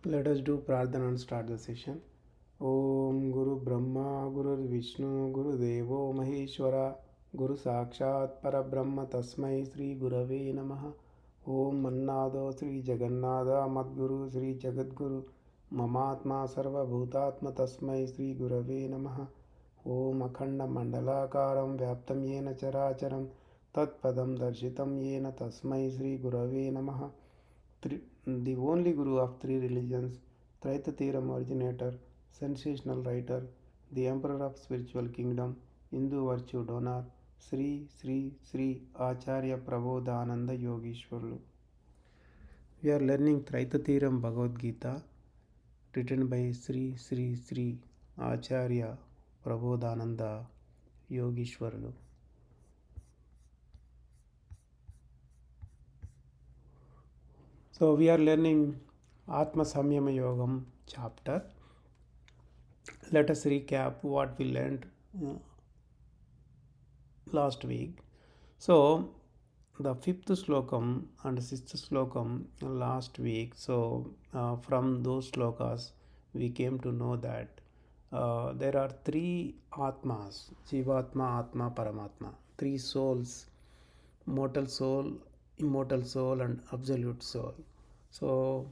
Let us do Pradhana and start the session. Om Guru Brahma Guru Vishnu Guru Devo Maheshwara Guru Sakshat Parabrahma Tasmai Sri Gurave Namaha. Om Mannado Sri Jagannatha Madguru Sri Jagadguru Mamatma Sarva Bhutatma Tasmai Sri Gurave Namaha. Om Akhanda Mandalakaram Vyaptam Yena Characharam Tatpadam Darshitam Yena Tasmai Sri Gurave Namaha. The only Guru of three religions, Traitatheeram originator, sensational writer, the emperor of spiritual kingdom, Hindu virtue donor, Sri Sri Sri Acharya Prabodhananda Yogishwarlu. We are learning Traitatheeram Bhagavad Gita, written by Sri Sri Sri Acharya Prabodhananda Yogishwarlu. So we are learning Atma Samyama Yogam chapter. Let us recap what we learned last week. So the fifth slokam and sixth slokam last week. So from those slokas we came to know that there are three Atmas: Jivatma, Atma, Paramatma. Three souls: mortal soul, immortal soul, and absolute soul. So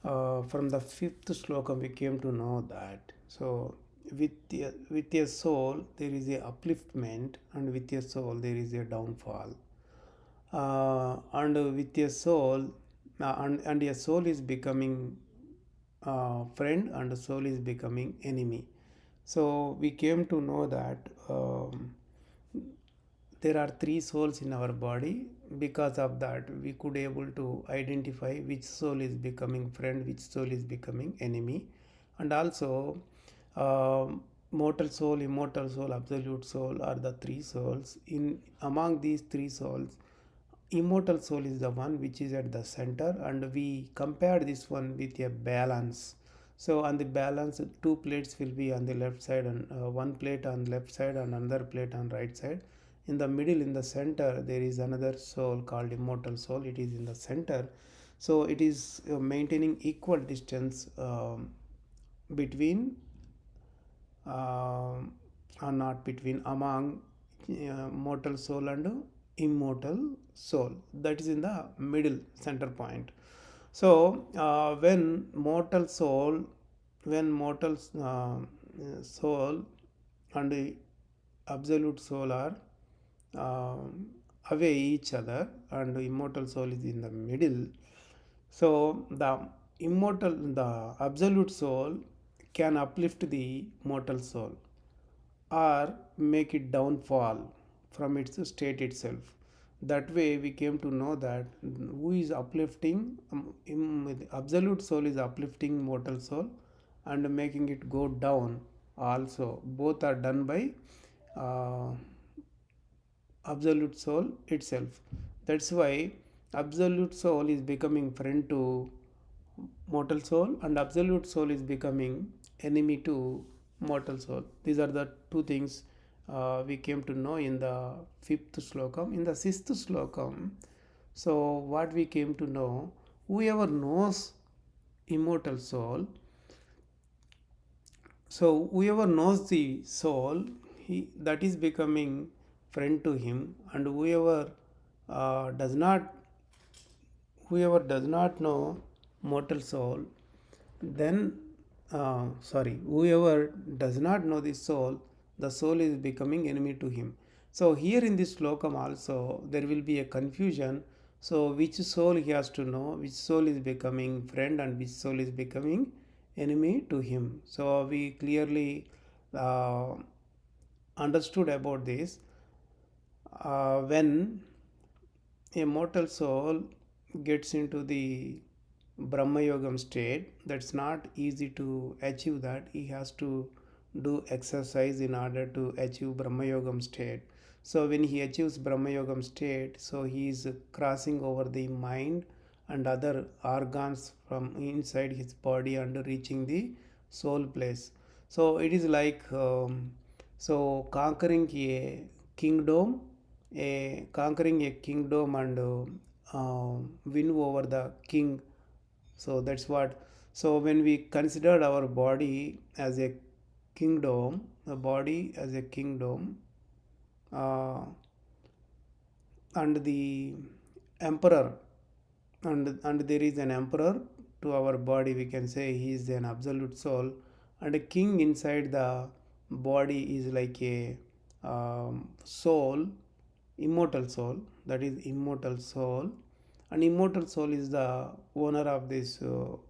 from the fifth slokam we came to know that with a soul there is a upliftment, and with a soul there is a downfall. And with a soul, and a soul is becoming friend, and a soul is becoming enemy. So we came to know that there are three souls in our body. Because of that we could able to identify which soul is becoming friend, which soul is becoming enemy. And also mortal soul, immortal soul, absolute soul are the three souls. In among these three souls, immortal soul is the one which is at the center, and we compare this one with a balance. So on the balance, two plates will be on the left side, and one plate on left side and another plate on right side. In the middle, in the center, there is another soul called immortal soul. It is in the center. So it is maintaining equal distance between or not between, among mortal soul and immortal soul. That is in the middle center point. So when mortal soul and the absolute soul are away each other, and immortal soul is in the middle. So the absolute soul can uplift the mortal soul or make it downfall from its state itself. That way we came to know that who is uplifting, the absolute soul is uplifting mortal soul and making it go down also. Both are done by uh, absolute soul itself. That's why absolute soul is becoming friend to mortal soul, and absolute soul is becoming enemy to mortal soul. These are the two things we came to know in the fifth slokam. In the sixth slokam, so what we came to know, whoever knows immortal soul, so whoever knows the soul, that is becoming friend to him. And uh, does not whoever does not know mortal soul, then whoever does not know the soul is becoming enemy to him. So here in this slokam also there will be a confusion. So which soul he has to know, which soul is becoming friend and which soul is becoming enemy to him. So we clearly uh, understood about this. When a mortal soul gets into the Brahma Yogam state, that's not easy to achieve that. He has to do exercise in order to achieve Brahma Yogam state. So when he achieves Brahma Yogam state, so he is crossing over the mind and other organs from inside his body and reaching the soul place. So it is like so kingdom, conquering a kingdom and win over the king. So that's what. So when we considered our body as a kingdom, the body as a kingdom, uh, and the emperor, and there is an emperor to our body, we can say he is an absolute soul, and a king inside the body is like a soul, immortal soul, that is immortal soul. And immortal soul is the owner of this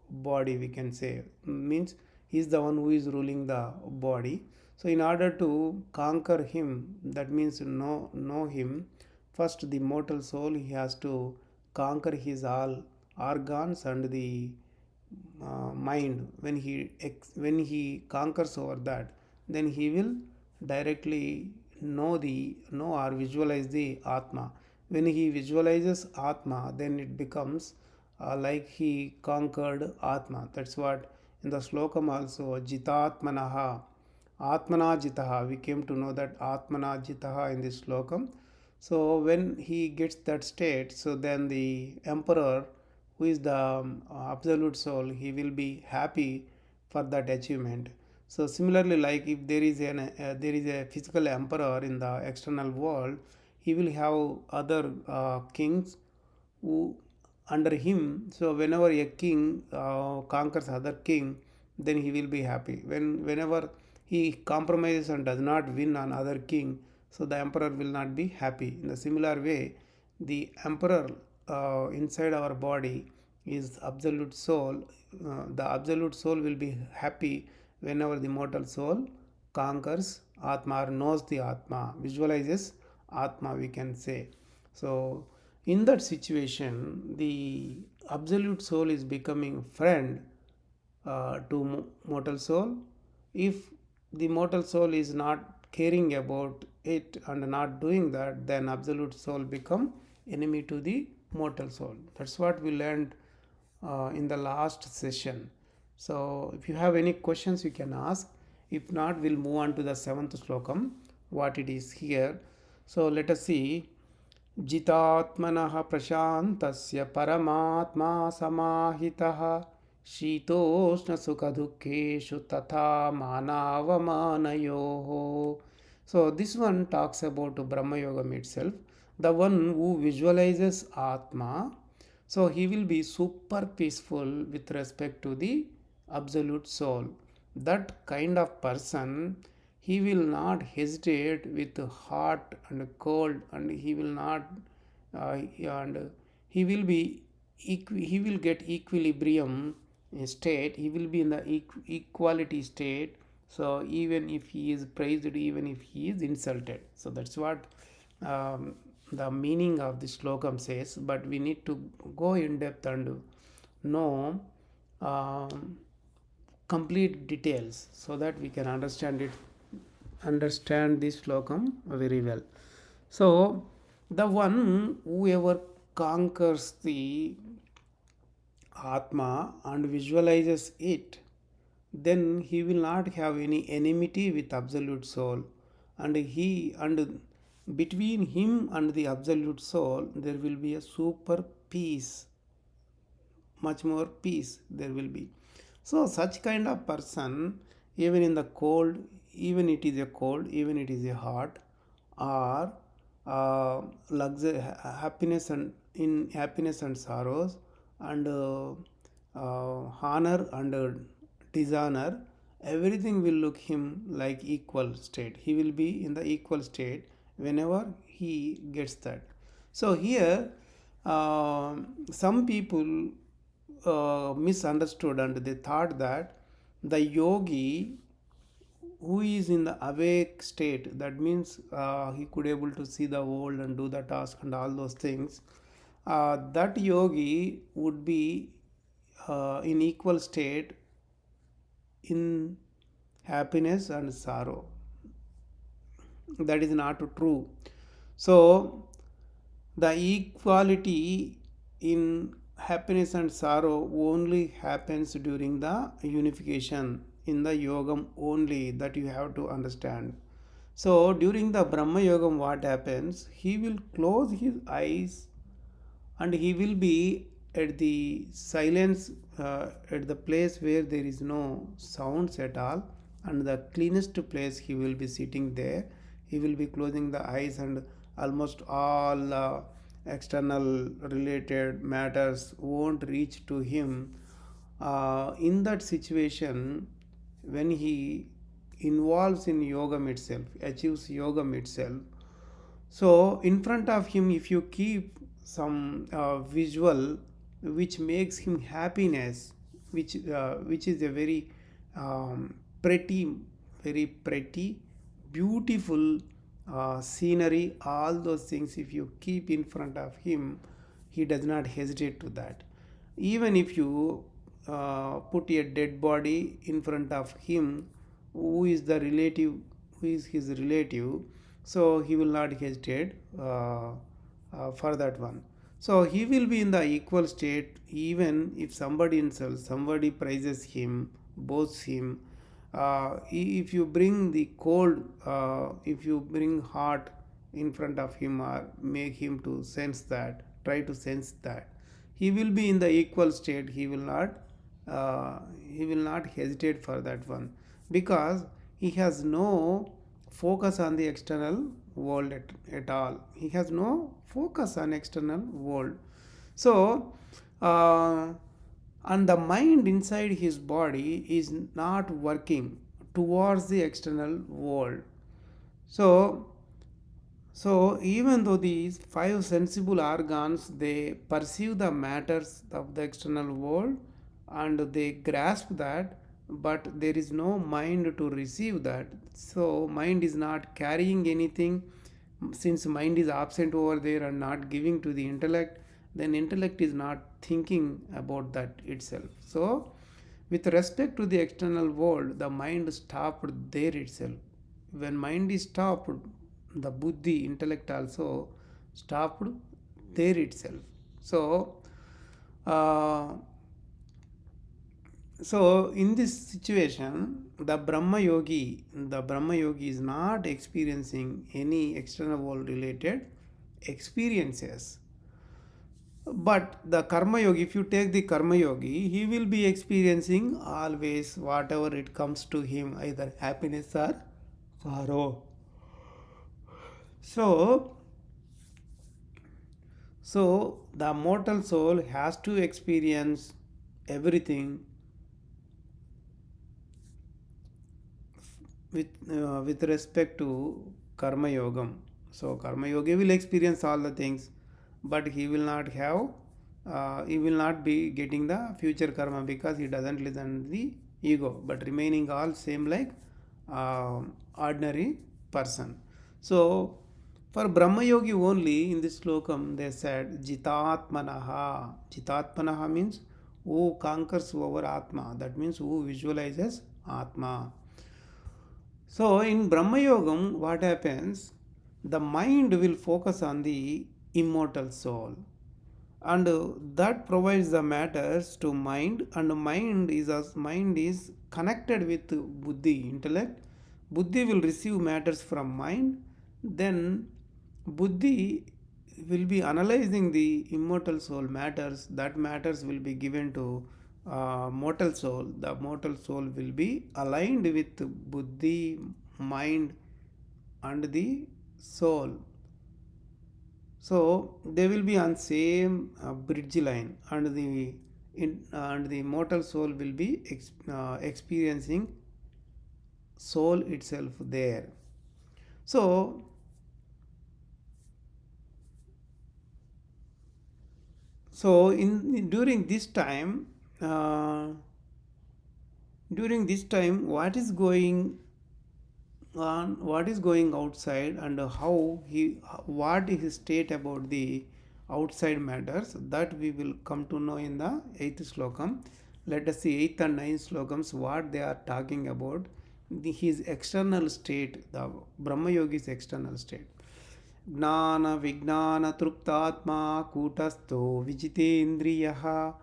body, we can say, means he is the one who is ruling the body. So in order to conquer him, that means know him, first the mortal soul, he has to conquer his all organs and the mind. When he conquers over that, then he will directly know or visualize the Atma. When he visualizes Atma, then it becomes like he conquered Atma. That's what in the Shlokamu also, jitatmanaha, Atmana jitaha, we came to know that Atmana jitaha in this Slokam. So when he gets that state, so then the emperor, who is the absolute soul, he will be happy for that achievement. So similarly, like if there is a physical emperor in the external world, he will have other kings who under him. So whenever a king conquers other king, then he will be happy. Whenever he compromises and does not win on other king, so the emperor will not be happy. In a similar way, the emperor inside our body is absolute soul. The absolute soul will be happy whenever the mortal soul conquers Atma or knows the Atma, visualizes Atma, we can say. So in that situation, the absolute soul is becoming friend to mortal soul. If the mortal soul is not caring about it and not doing that, then absolute soul become enemy to the mortal soul. That's what we learned in the last session. So if you have any questions, you can ask. If not, we'll move on to the seventh slokam, what it is here. So let us see. जितात्मनः प्रशान्तस्य परमात्मा समाहितः शीतोष्णसुखदुःखेषु तथा मानावमानयोः. So this one talks about Brahma Yogam itself. The one who visualizes Atma, so he will be super peaceful with respect to the absolute soul. That kind of person, he will not hesitate with hot and cold, and he will not and he will be he will get equilibrium state. He will be in the equality state. So even if he is praised, even if he is insulted, so that's what the meaning of the slokam says. But we need to go in depth and know complete details so that we can understand this slokam very well. So the one whoever conquers the Atma and visualizes it, then he will not have any enmity with absolute soul, and between him and the absolute soul there will be a super peace, much more peace there will be. So such kind of person, even in the cold, even it is a cold, even it is a hot, or luxury, happiness and in happiness and sorrows, and honor and dishonor, everything will look him like equal state. He will be in the equal state whenever he gets that. So here some people misunderstood and they thought that the yogi who is in the awake state, that means he could able to see the world and do the task and all those things, that yogi would be in equal state in happiness and sorrow. That is not true. So the equality in happiness and sorrow only happens during the unification in the yogam only, that you have to understand. So during the Brahma Yogam, what happens? He will close his eyes and he will be at the silence at the place where there is no sounds at all, and the cleanest place he will be sitting there. He will be closing the eyes, and almost all external related matters won't reach to him. In that situation, when he involves in yogam itself, achieves yogam itself, so in front of him, if you keep some visual which makes him happiness, which is a very pretty, very pretty, beautiful scenery, all those things, if you keep in front of him, he does not hesitate to that. Even if you put a dead body in front of him, who is the relative, who is his relative, so he will not hesitate for that one. So he will be in the equal state. Even if somebody insults, somebody praises him, boasts him, if you bring the cold, if you bring hot in front of him, or make him to sense that, try to sense that, he will be in the equal state. He will not hesitate for that one, because he has no focus on the external world at all. He has no focus on external world. So and the mind inside his body is not working towards the external world. So even though these five sensible organs, they perceive the matters of the external world and they grasp that, but there is no mind to receive that. So mind is not carrying anything. Since mind is absent over there and not giving to the intellect, then intellect is not thinking about that itself. So with respect to the external world, the mind stopped there itself. When mind is stopped, the buddhi, intellect also stopped there itself. So in this situation, the Brahma Yogi is not experiencing any external world related experiences. But the Karma Yogi, if you take the Karma Yogi, he will be experiencing always whatever it comes to him, either happiness or sorrow. So the mortal soul has to experience everything with respect to Karma Yogam. So Karma Yogi will experience all the things, but he will not be getting the future karma, because he doesn't listen to the ego, but remaining all same like ordinary person. So for Brahma Yogi only, in this slokam they said Jitatmanaha. Jitatmanaha means who conquers over Atma. That means who visualizes Atma. So in Brahma Yogam, what happens? The mind will focus on the immortal soul, and that provides the matters to mind, and mind is connected with buddhi, intellect. Buddhi will receive matters from mind, then buddhi will be analyzing the immortal soul matters. That matters will be given to mortal soul. The mortal soul will be aligned with buddhi, mind, and the soul. So they will be on same bridge line, and the mortal soul will be experiencing soul itself there. So during this time, what is going on, what is going outside, and what is his state about the outside matters, that we will come to know in the 8th slokam. Let us see 8th and 9th slokams, what they are talking about, his external state, the Brahma Yogi's external state. Gnana Vignana Truptatma Kutastho Vijitendriyaha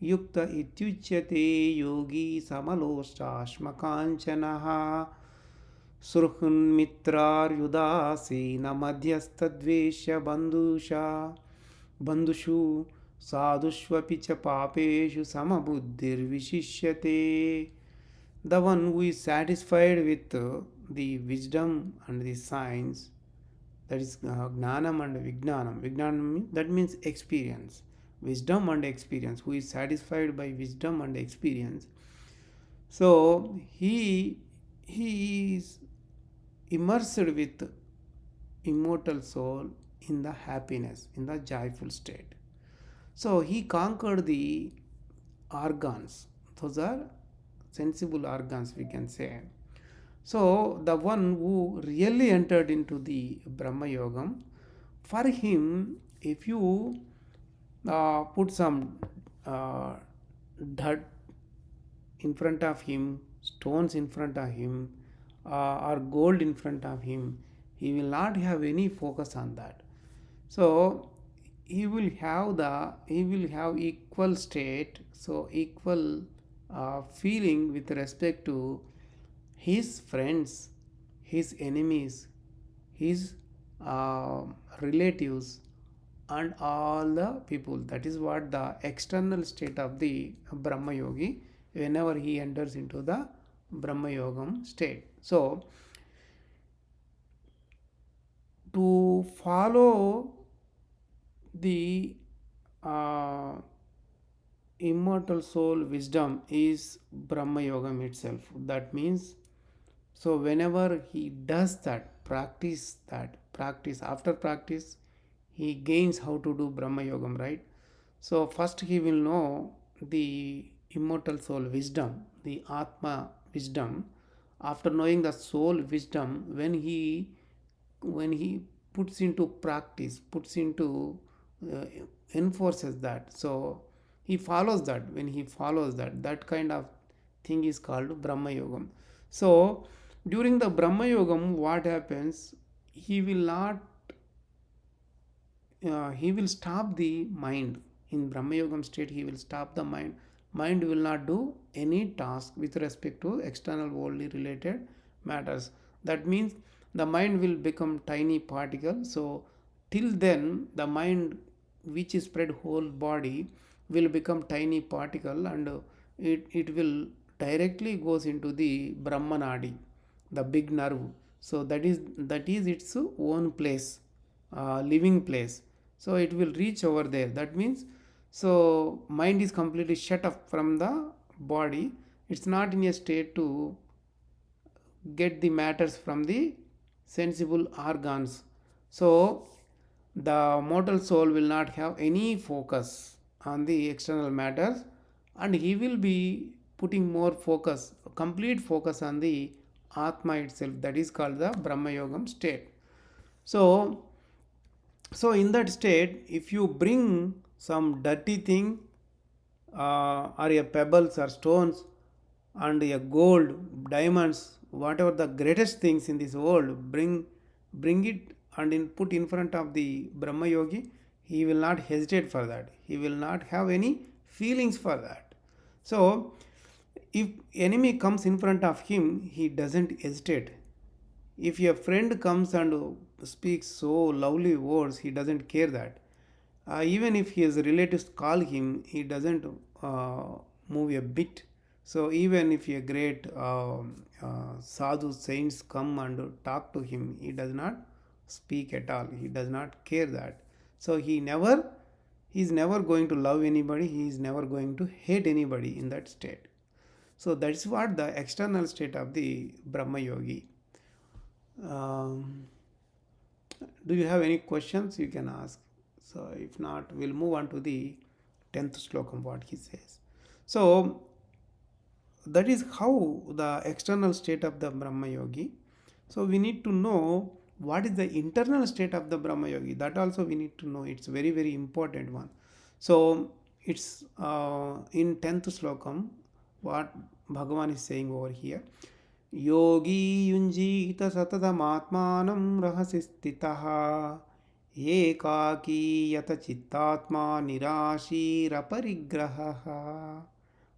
Yukta Ityuchyate Yogi Samalostashmakanchanaha Surhunmitraryudasena Madhyastadvesha Bandushu Sadhushvapi cha papeshu samabuddhir vishishyate. The one who is satisfied with the wisdom and the science, that is gnanam and vijnanam. Vijnanam, that means experience. Wisdom and experience. Who is satisfied by wisdom and experience. So he is immersed with immortal soul in the happiness, in the joyful state. So he conquered the organs. Those are sensible organs, we can say. So the one who really entered into the Brahma Yogam, for him, if you put some dirt in front of him, stones in front of him, or gold in front of him, he will not have any focus on that. So he will have equal state, so equal feeling with respect to his friends, his enemies, his uh, relatives, and all the people. That is what the external state of the Brahma Yogi whenever he enters into the Brahma Yogam state. So to follow the uh, immortal soul wisdom is Brahma Yogam itself. That means, so whenever he does that, practice after practice, he gains how to do Brahma Yogam, right? So first he will know the immortal soul wisdom, the Atma wisdom. After knowing the soul wisdom, when he puts into practice, uh, enforces that, so he follows that. When he follows that, that kind of thing is called Brahma Yogam. So during the Brahma Yogam, what happens? He will not he will stop the mind. In Brahma Yogam state, he will stop the mind will not do any task with respect to external worldly related matters. That means the mind will become tiny particle. So till then the mind, which is spread whole body, will become tiny particle, and it will directly goes into the Brahmanadi, the big nerve. So that is its own place, living place. So it will reach over there. That means, so mind is completely shut off from the body. It's not in a state to get the matters from the sensible organs. So the mortal soul will not have any focus on the external matters, and he will be putting more focus, complete focus on the Atma itself. That is called the Brahma Yogam state. So in that state, if you bring some dirty thing, or a pebbles or stones and a gold, diamonds, whatever the greatest things in this world, bring it and put in front of the Brahma Yogi, he will not hesitate for that. He will not have any feelings for that. So if enemy comes in front of him, he doesn't hesitate. If a friend comes and speaks so lovely words, he doesn't care that. Even if his relatives call him, he doesn't move a bit. So even if a great sadhu saints come and talk to him, he does not speak at all. He does not care that. So he is never going to love anybody. He is never going to hate anybody in that state. So that's what the external state of the Brahma Yogi. Um, do you have any questions? You can ask. So if not, we'll move on to the 10th Shlokamu, what he says. So that is how the external state of the Brahma Yogi. So we need to know what is the internal state of the Brahma Yogi. That also we need to know. It's very, very important one. So it's in 10th Slokam, what Bhagavan is saying over here. Yogi yunjita satatamatmanam rahasi stitaha ekaki yata chittatma nirashiraparigraha.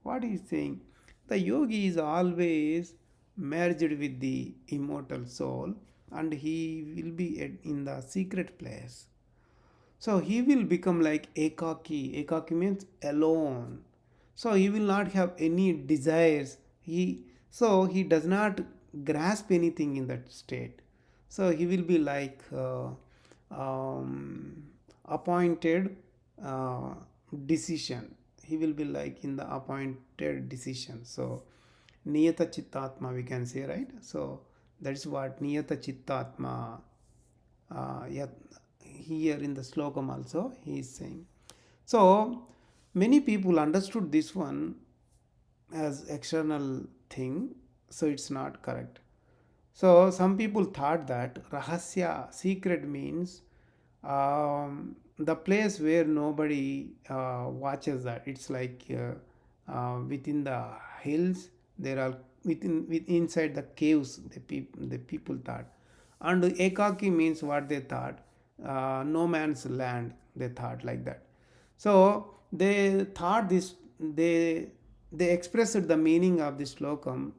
What is saying? The yogi is always merged with the immortal soul, and he will be in the secret place. So he will become like ekaki. Ekaki means alone. So he will not have any desires. He does not grasp anything in that state. So he will be like um, appointed uh, decision. He will be like in the appointed decision. So niyata chittatma we can say, right? So that's what niyata chittatma yeah, here in the slokam also he is saying. So many people understood this one as external thing, so it's not correct. So some people thought that rahasya, secret, means the place where nobody watches that. It's like within the hills. There are inside the caves. The people thought, and ekaki means what they thought. No man's land. They thought like that. So they thought this. They expressed the meaning of this slokam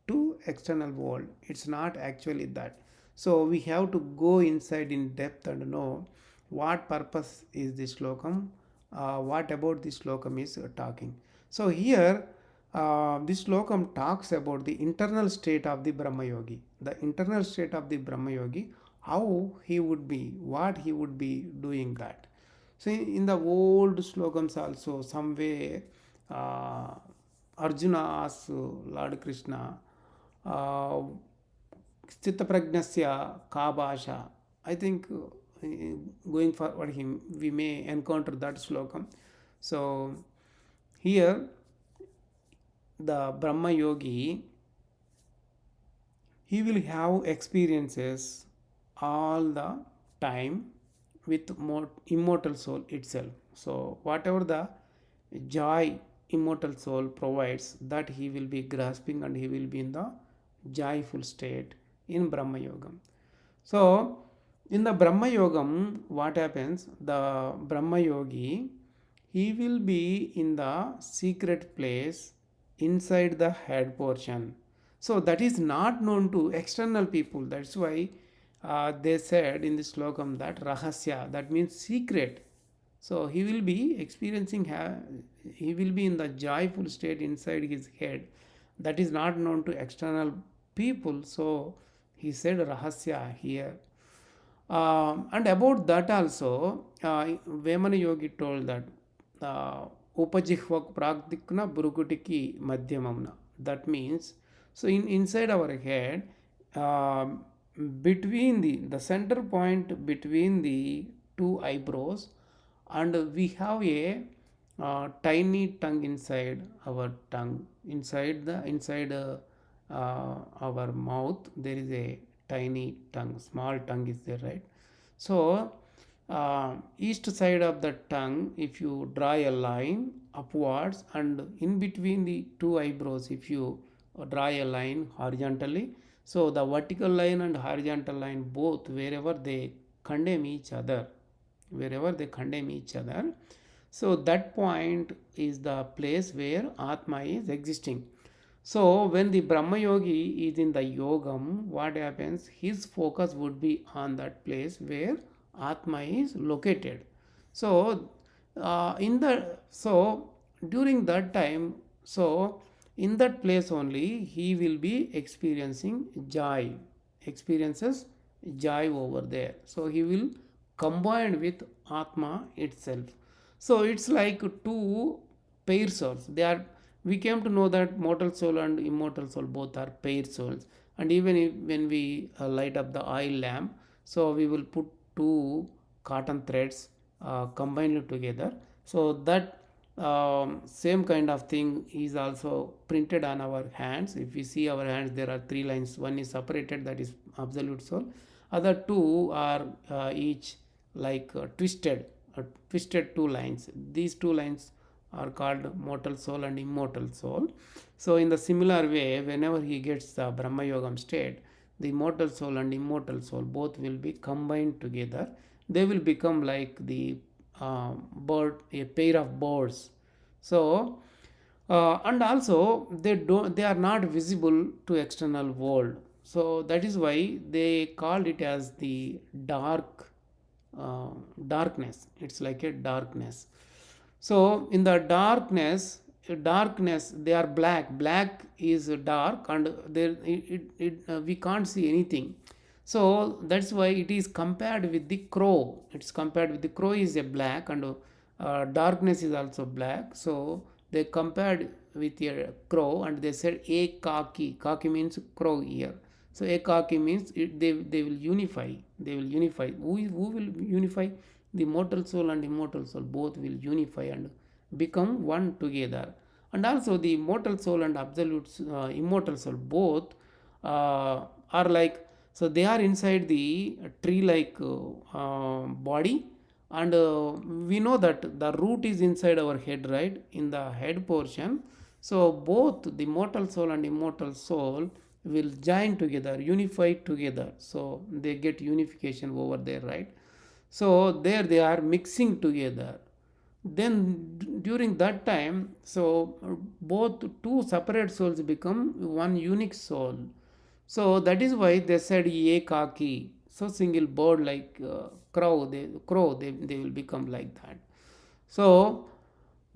to external world. It's not actually that. So we have to go inside in depth and know what purpose is this slokam, what about this slokam is talking. So here this slokam talks about the internal state of the Brahma Yogi. The internal state of the Brahma Yogi, how he would be, what he would be doing that. So in the old slogans also, some way Arjuna asks Lord Krishna, Stitapragnasya ka bhasha. I think going forward him we may encounter that slokam. So here the Brahma Yogi, he will have experiences all the time with more immortal soul itself. So whatever the joy immortal soul provides, that he will be grasping and he will be in the joyful state in Brahma Yogam. So in the Brahma Yogam, what happens? The Brahma Yogi, he will be in the secret place inside the head portion. So that is not known to external people. That's why they said in this slokam that rahasya, that means secret. So he will be experiencing, he will be in the joyful state inside his head. That is not known to external people. So he said rahasya here. And about that also, Vemana Yogi told that upajihvak praktikna burukutiki madhyamamna. That means, so inside our head, between the center point between the two eyebrows, and we have a tiny tongue inside our tongue, inside our mouth. There is a tiny tongue, small tongue is there, right? So east side of the tongue, if you draw a line upwards, and in between the two eyebrows, if you draw a line horizontally, so the vertical line and horizontal line both, wherever they condemn each other, so that point is the place where Atma is existing. So when the Brahma Yogi is in the Yogam, what happens? His focus would be on that place where Atma is located. So during that time, so in that place only he will be experiencing joy, experiences joy over there. So he will combine with Atma itself. So it's like two pair souls. They are, we came to know that mortal soul and immortal soul both are pair souls. And even if, when we light up the oil lamp, so we will put two cotton threads combined together. So that same kind of thing is also printed on our hands. If we see our hands, there are three lines. One is separated, that is absolute soul. Other two are each like twisted two lines. These two lines are called mortal soul and immortal soul. So in the similar way, whenever he gets the Brahma Yogam state, the mortal soul and immortal soul both will be combined together. They will become like the a pair of birds. So and also they are not visible to external world. So that is why they called it as the dark uh, darkness. It's like a darkness. So in the darkness they are black. Black is dark, and there we can't see anything. So that's why it is compared with the crow. It's compared with the crow is a black, and darkness is also black. So they compared with a crow, and they said a kaki. Kaki means crow here. So ekaki means they will unify. They will unify. Who will unify? The mortal soul and immortal soul both will unify and become one together. And also the mortal soul and absolute immortal soul both are like, so they are inside the tree like body, and we know that the root is inside our head, right, in the head portion. So both the mortal soul and immortal soul will join together, unify together. So they get unification over there, right? So there they are mixing together. Then during that time, so both two separate souls become one unique soul. So that is why they said ye kaki. So single bird like they will become like that. So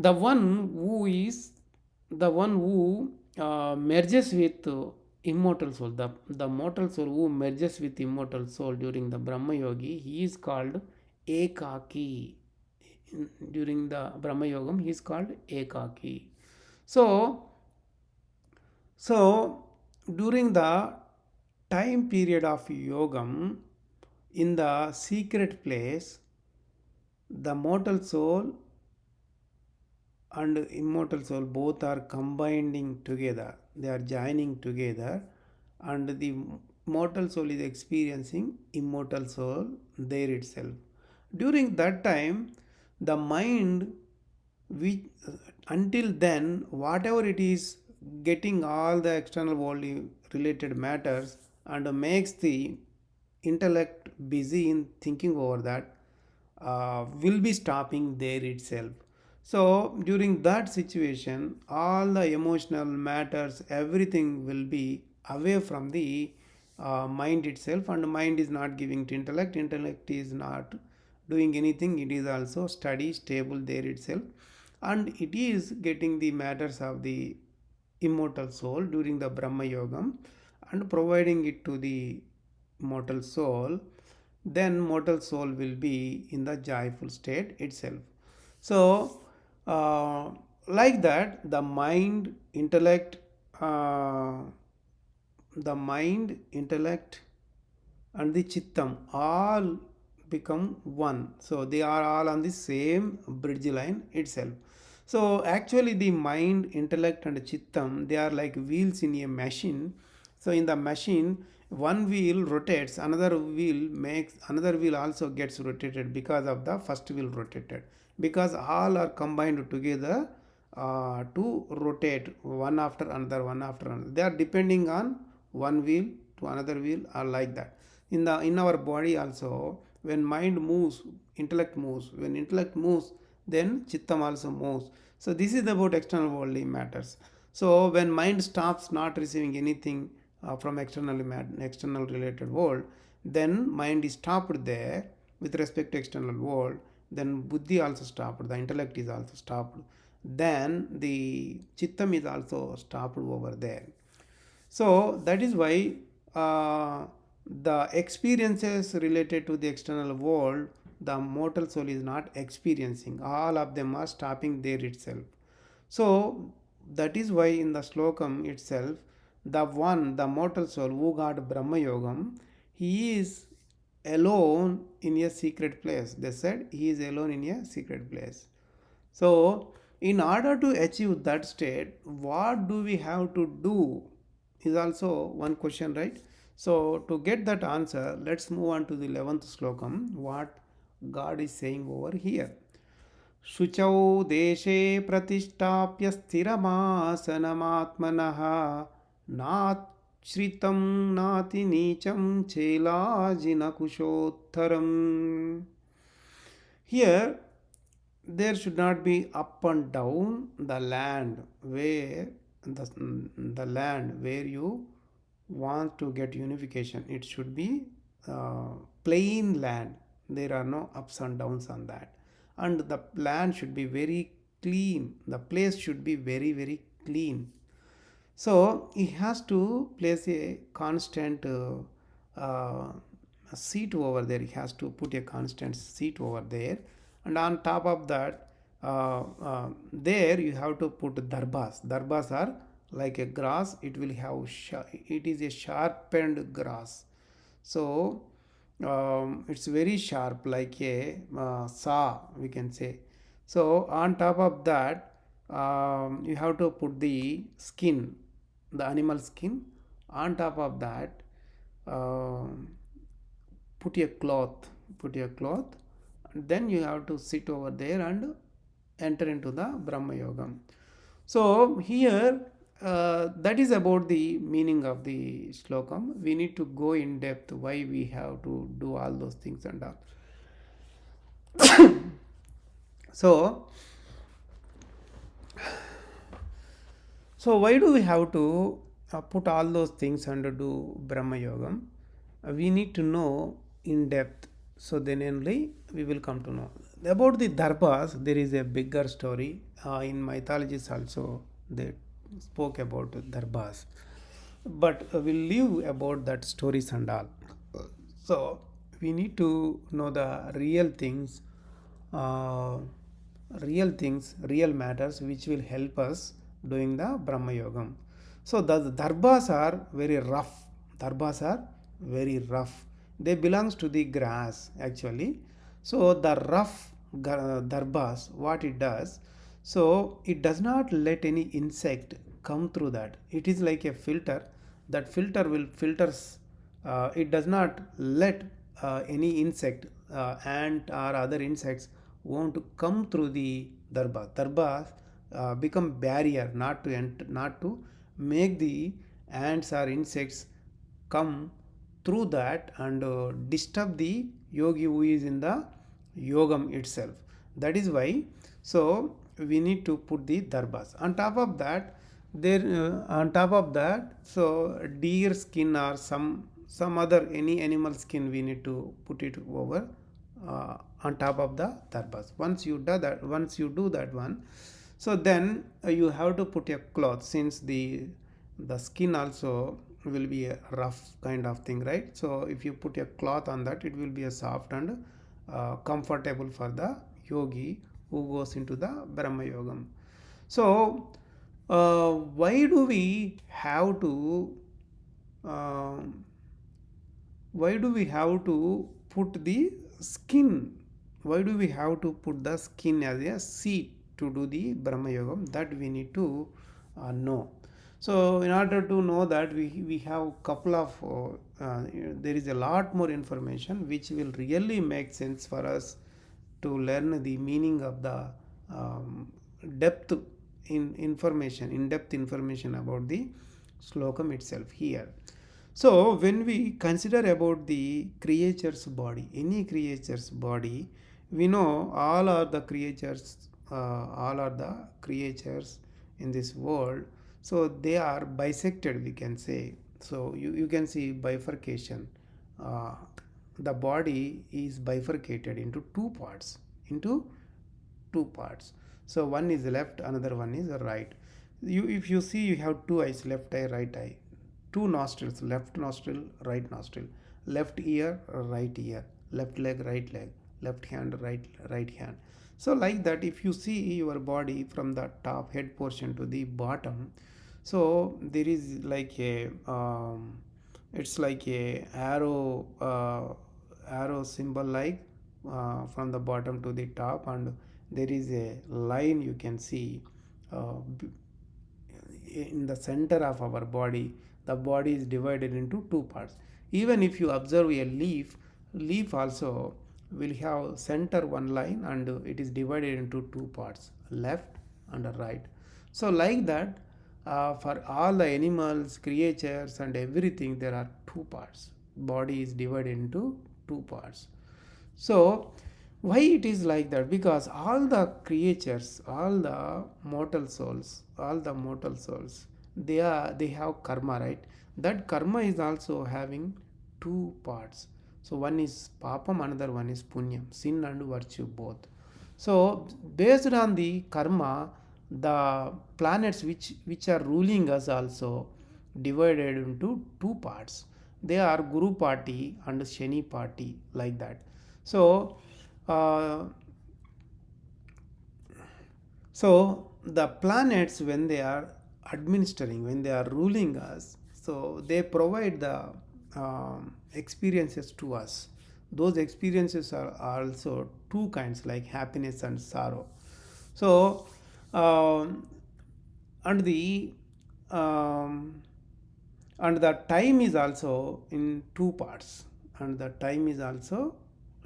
the one who is the one who merges with immortal soul, the mortal soul who merges with immortal soul during the Brahma Yogi, he is called Ekaki. During the Brahma Yogam, he is called Ekaki. So, so during the time period of Yogam, in the secret place, the mortal soul and immortal soul both are combining together, they are joining together, and the mortal soul is experiencing immortal soul there itself. During that time, the mind, which until then whatever it is getting all the external world related matters and makes the intellect busy in thinking over that, will be stopping there itself. So during that situation, all the emotional matters, everything will be away from the mind itself, and mind is not giving to intellect. Intellect is not doing anything. It is also steady, stable there itself, and it is getting the matters of the immortal soul during the Brahma Yogam and providing it to the mortal soul. Then mortal soul will be in the joyful state itself. So like that, the mind, intellect, uh, and the chittam all become one. So they are all on the same bridge line itself. So actually the mind, intellect and chittam, they are like wheels in a machine. So in the machine, one wheel rotates, another wheel also gets rotated because of the first wheel rotated, because all are combined together to rotate one after another. They are depending on one wheel to another wheel, or like that. In our body also, when mind moves, intellect moves. When intellect moves, then chittam also moves. So this is about external worldly matters. So when mind stops not receiving anything from external related world, then mind is stopped there with respect to external world. Then buddhi also stopped, the intellect is also stopped, then the chittam is also stopped over there. So that is why the experiences related to the external world, the mortal soul is not experiencing. All of them are stopping there itself. So that is why in the Slokam itself, the mortal soul who got Brahma Yogam, he is alone in a secret place. They said he is alone in a secret place. So, in order to achieve that state, what do we have to do is also one question, right? So, to get that answer, let's move on to the 11th slokam, what God is saying over here. शुचौ देशे प्रतिष्ठाप्य स्थिरमासनमात्मनः नाश्रितं नातिनीचं चेलाजिनकुशोत्तरम्. Here there should not be up and down the land where the land where you want to get unification. It should be plain land, There are no ups and downs on that. And the land should be very clean. The place should be very, very clean. So he has to place a constant uh, seat over there. He has to put a constant seat over there, and on top of that, there you have to put darbas. Darbas are like a grass. It will have it is a sharpened grass. So it's very sharp, like a saw, we can say. So on top of that, you have to put the skin, the animal skin. On top of that, um, put a cloth, and then you have to sit over there and enter into the Brahma Yogam. So here, that is about the meaning of the Shlokam. We need to go in depth why we have to do all those things and all. So, why do we have to put all those things and do Brahma Yogam? We need to know in depth. So then only we will come to know about the Darbas. There is a bigger story in mythologies also. They spoke about Darbas, but we'll leave about that stories and all. So we need to know the uh, real matters, which will help us doing the Brahma Yogam. So the darbas are very rough. Darbas are very rough. They belongs to the grass actually. So the rough darbas, what it does, so it does not let any insect come through that. It is like a filter. That filter will filters. It does not let any insect, ant or other insects won't come through the darba. Darba become barrier, not to make the ants or insects come through that and disturb the yogi who is in the yogam itself. That is why, so we need to put the darbas on top of that. There on top of that, so deer skin or some other any animal skin, we need to put it over on top of the darbas. Once you do that one, so then you have to put a cloth, since the skin also will be a rough kind of thing, right? So if you put a cloth on that, it will be a soft and comfortable for the yogi who goes into the Brahma Yogam. So why do we have to uh, put the skin? Why do we have to put the skin as a seat to do the Brahma Yogam? That we need to know. So in order to know that, we have couple of there is a lot more information which will really make sense for us to learn the meaning of the depth in-depth information about the Shlokam itself here. So when we consider about the creature's body, any creature's body, we know all are the creatures in this world. So they are bisected, we can say. So you can see bifurcation. Uh, the body is bifurcated into two parts. So one is left, another one is right. If you see, you have two eyes, left eye, right eye, two nostrils, left nostril, right nostril, left ear, right ear, left leg, left hand, right hand. So like that, if you see your body from the top head portion to the bottom, so there is like a it's like a arrow symbol, like from the bottom to the top, and there is a line you can see uh, in the center of our body. The body is divided into two parts. Even if you observe a leaf also will have center one line, and it is divided into two parts, left and right. So like that, for all the animals, creatures and everything, there are two parts. Body is divided into two parts. So why it is like that? Because all the creatures, all the mortal souls, they have karma, right? That karma is also having two parts. So one is papam, another one is punyam, sin and virtue both. So based on the karma, the planets which are ruling us also divided into two parts. They are Guru party and Shani party, like that. So uh, so the planets, when they are administering, when they are ruling us, so they provide the experiences to us. Those experiences are also two kinds, like happiness and sorrow. So um, and the um, and the time is also in two parts, and the time is also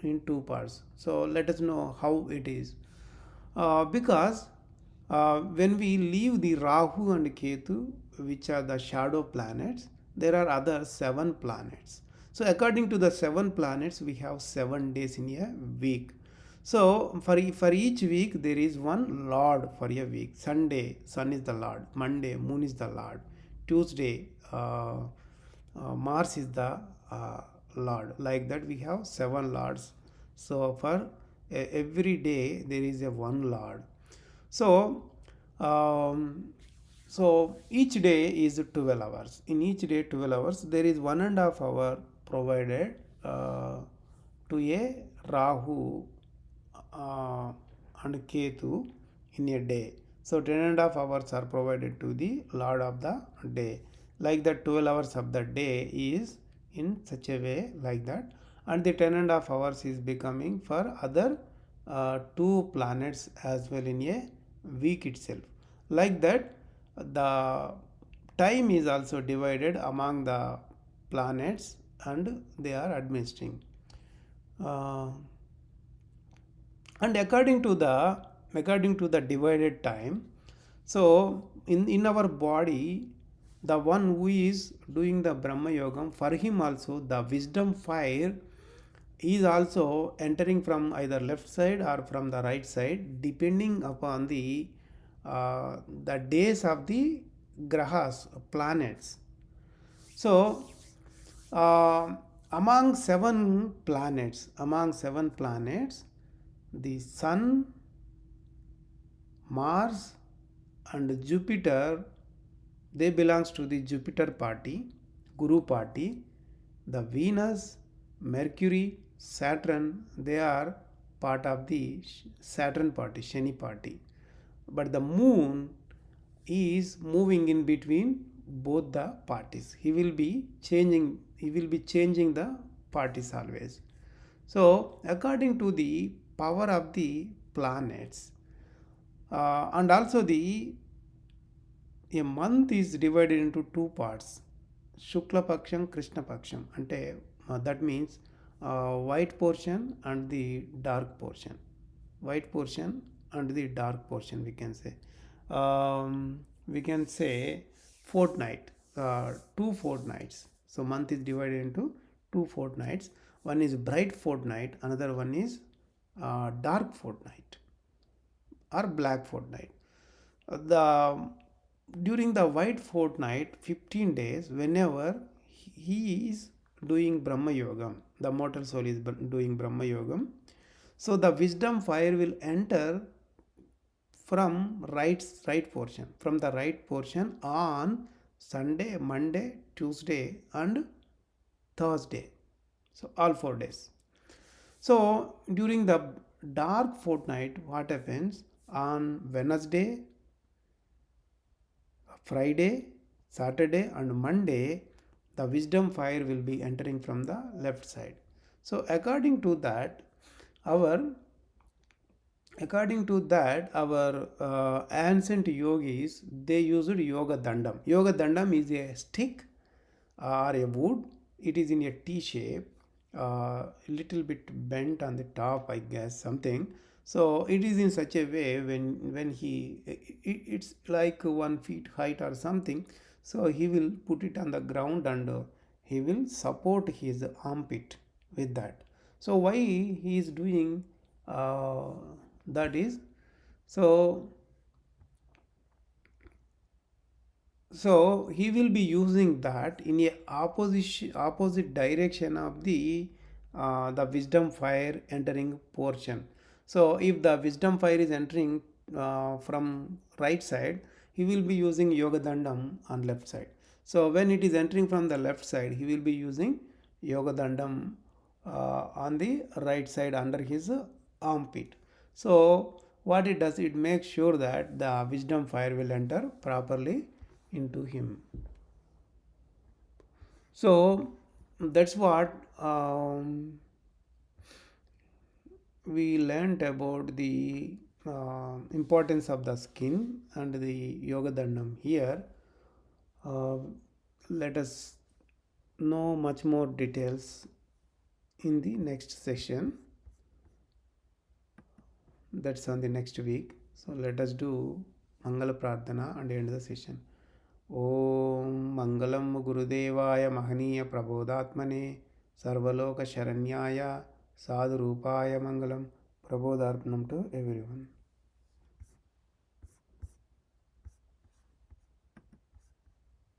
in two parts. So let us know how it is. Because when we leave the Rahu and Ketu, which are the shadow planets, there are other 7 planets. So according to the 7 planets, we have 7 days in a week. So for each week there is one Lord for a week. Sunday, Sun is the Lord. Monday, Moon is the Lord. Tuesday, Mars is the Lord. Like that, we have 7 Lords. So for every day there is a one Lord. So um, so each day is 12 hours. In each day 12 hours, there is 1.5 hour provided to a Rahu and Ketu in a day. So 10.5 hours are provided to the Lord of the day. Like that, 12 hours of the day is in such a way, like that, and the 10.5 hours is becoming for other 2 planets as well in a week itself. Like that, the time is also divided among the planets and they are administering. Uh, and according to the divided time, so in our body, the one who is doing the Brahma Yogam, for him also the wisdom fire is also entering from either left side or from the right side, depending upon the days of the grahas, planets. So uh, among seven planets, the Sun, Mars and Jupiter, they belongs to the Jupiter party, Guru party. The Venus, Mercury, Saturn, they are part of the Saturn party, Shani party. But the Moon is moving in between both the parties. He will be changing the parties always. So according to the power of the planets, and also the a month is divided into two parts, Shukla Paksham, Krishna Paksham. Ante that means white portion and the dark portion. White portion and the dark portion, we can say fortnight, 2 fortnights. So month is divided into 2 fortnights. One is bright fortnight, another one is dark fortnight or black fortnight. The during the white fortnight, 15 days, whenever he is doing Brahma Yogam, the mortal soul is doing Brahma Yogam, so the wisdom fire will enter from the right portion on Sunday, Monday, Tuesday and Thursday. So all 4 days. So during the dark fortnight, what happens on Wednesday, Friday, Saturday and Monday, the wisdom fire will be entering from the left side. So our our ancient yogis, they used yoga dandam. Yoga dandam is a stick or a wood. It is in a T shape, little bit bent on the top, I guess, something. So it is in such a way, when it's like 1 feet height or something. So he will put it on the ground and he will support his armpit with that. So why he is doing that is, so he will be using that in a opposite direction of the the wisdom fire entering portion. So if the wisdom fire is entering from right side, he will be using yoga dandam on left side. So when it is entering from the left side, he will be using yoga dandam on the right side under his armpit. So what it does, it makes sure that the wisdom fire will enter properly into him. So that's what we learned about the importance of the skin and the yoga dandam here. Uh, Let us know much more details in the next session. That's on the next week. So let us do Mangala Prarthana and end the session. Om Mangalam Gurudevaya Mahaniya Prabodhatmane Sarvaloka Sharanyaya Sadhurupaya Mangalam. Prabodharpanam to everyone.